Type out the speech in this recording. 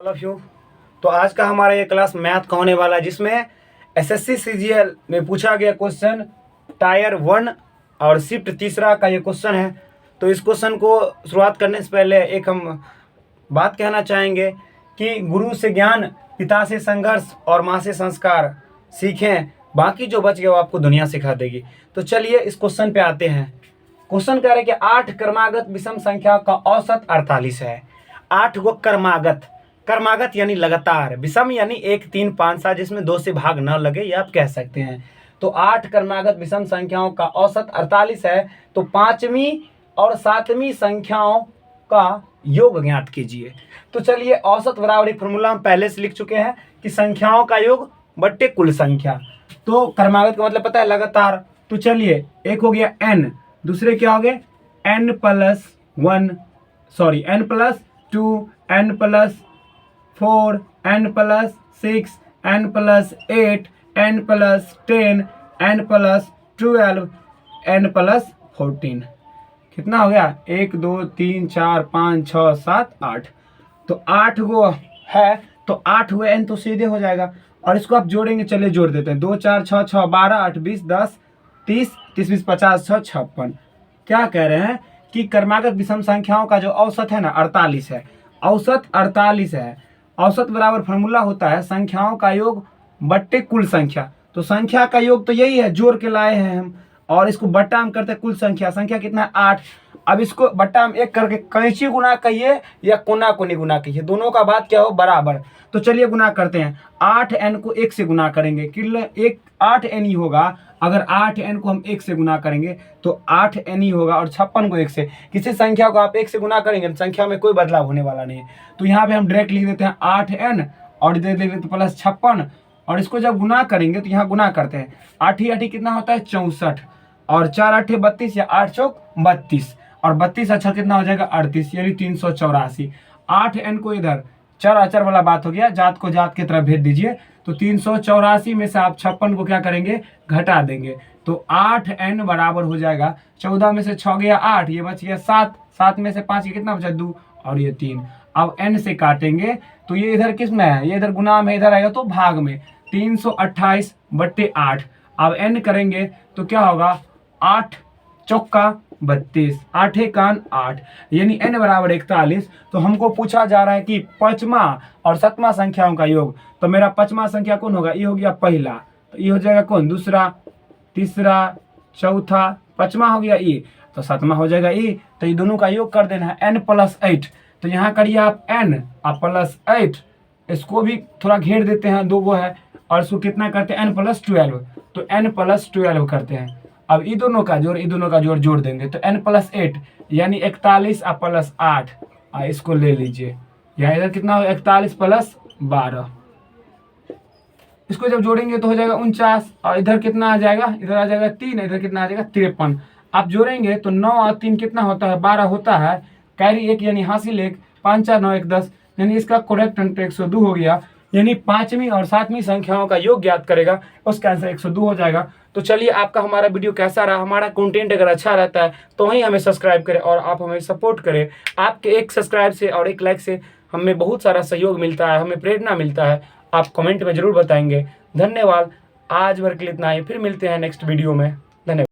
All of you. तो आज का हमारा ये क्लास मैथ का होने वाला है, जिसमें एसएससी सीजीएल में पूछा गया क्वेश्चन टायर 1 और शिफ्ट तीसरा का ये क्वेश्चन है। तो इस क्वेश्चन को शुरुआत करने से पहले एक हम बात कहना चाहेंगे कि गुरु से ज्ञान, पिता से संघर्ष और माँ से संस्कार सीखें, बाकी जो बच गया वो आपको दुनिया सिखा देगी। तो चलिए इस क्वेश्चन पे आते हैं। क्वेश्चन कह रहे हैं कि 8 क्रमागत विषम संख्या का औसत 48 है। 8 गो कर्मागत यानी लगातार, विषम यानी 1 3 5 7 जिसमें 2 से भाग न लगे, ये आप कह सकते हैं। तो 8 कर्मागत विषम संख्याओं का औसत 48 है। तो 5वीं और 7वीं संख्याओं का योग ज्ञात कीजिए। तो चलिए औसत बराबर एक फॉर्मूला हम पहले से लिख चुके हैं कि संख्याओं का योग बट्टे कुल संख्या। तो कर्मागत का मतलब पता है लगातार। तो चलिए एक हो गया n, दूसरे क्या हो गए n plus 2, n plus 4, n plus 6, n plus 8, n plus 10, n plus 12, n plus 14। कितना हो गया 1 2 3 4 5 6 7 8। तो 8 गो है, तो 8 हुए n तो सीधे हो जाएगा। और इसको आप जोड़ेंगे, चलिए जोड़ देते हैं। 2 4 6 6 12 8 20 10 30 30 20 50 6 56। क्या कह रहे हैं कि कर्मागत विषम संख्याओं का जो औसत है ना 48 है। औसत 48 है। औसत बराबर फॉर्मूला होता है संख्याओं का योग बट्टे कुल संख्या। तो संख्या का योग तो यही है, जोड़ के लाए हैं हम, और इसको बट्टा हम करते हैं कुल संख्या। संख्या कितना है 8। अब इसको बट्टा हम 1 करके कैंची गुना कहिए या कोना कोनी गुना कहिए, दोनों का बात क्या हो बराबर। तो चलिए गुना करते हैं। 8n को 1 से गुना करेंगे, कितने 8n ही होगा। अगर 8n को हम 1 से गुना करेंगे तो 8n ही होगा, और 56 को 1 से। किसी संख्या को आप 1 से गुना करेंगे संख्या में कोई बदलाव होने वाला नहीं है। तो यहाँ पे हम डायरेक्ट लिख देते हैं 8n और दे देते हैं प्लस 56। और इसको जब गुना करेंगे तो यहाँ गुना करते हैं। 8 8 कितना होता है 64, और 4 8 32 या 8 चौक 32, और 32 अच्छा कितना हो जाएगा 38, यानी 384। 8n को इधर चर अचर वाला बात हो गया, जात को जात की तरफ भेज दीजिए। तो 384 में से आप 56 को क्या करेंगे घटा देंगे। तो 8n बराबर हो जाएगा 14 में से 6 गया 8, ये बच गया 7, 7 में से 5 ये कितना बचा 2, और ये 3। अब n से काटेंगे तो ये इधर किस में है, ये इधर गुना में, इधर आएगा तो भाग में। 328 बट्टे 8। अब n करेंगे तो क्या होगा 8 चौका 32, 8 कान 8, यानी n बराबर 41। तो हमको पूछा जा रहा है कि 5वां और 7वां संख्याओं का योग। तो मेरा 5वां संख्या कौन होगा, ये हो गया पहला, तो ये हो जाएगा कौन दूसरा, तीसरा, चौथा, 5वां हो गया ये, तो 7वां हो जाएगा ये। तो ये दोनों का योग कर देना है n प्लस 8। तो यहाँ करिए आप n और प्लस 8, इसको भी थोड़ा घेर देते हैं, 2 गो है, और इसको कितना करते हैं n प्लस 12। तो n प्लस 12 करते हैं। अब ये दोनों का जोड़ जोड़ देंगे तो n प्लस 8 यानी 41 और प्लस 8, इसको ले लीजिए। यहाँ इधर कितना हो 41 प्लस 12, इसको जब जोड़ेंगे तो हो जाएगा 49, और इधर कितना आ जाएगा, इधर आ जाएगा 3, इधर कितना आ जाएगा 53। आप जोड़ेंगे तो 9 और 3 कितना होता है 12 होता है, कैरी 1 यानी हासिल 1, 5 4 9 1 10, यानी इसका करेक्ट आंसर 102 हो गया। यानी 5वीं और 7वीं संख्याओं का योग ज्ञात करेगा, उसका आंसर 102 हो जाएगा। तो चलिए आपका हमारा वीडियो कैसा रहा, हमारा कंटेंट अगर अच्छा रहता है तो वहीं हमें सब्सक्राइब करें और आप हमें सपोर्ट करें। आपके एक सब्सक्राइब से और एक लाइक से हमें बहुत सारा सहयोग मिलता है, हमें प्रेरणा मिलता है। आप कमेंट में ज़रूर बताएंगे। धन्यवाद। आज भर के लिए इतना ही, फिर मिलते हैं नेक्स्ट वीडियो में।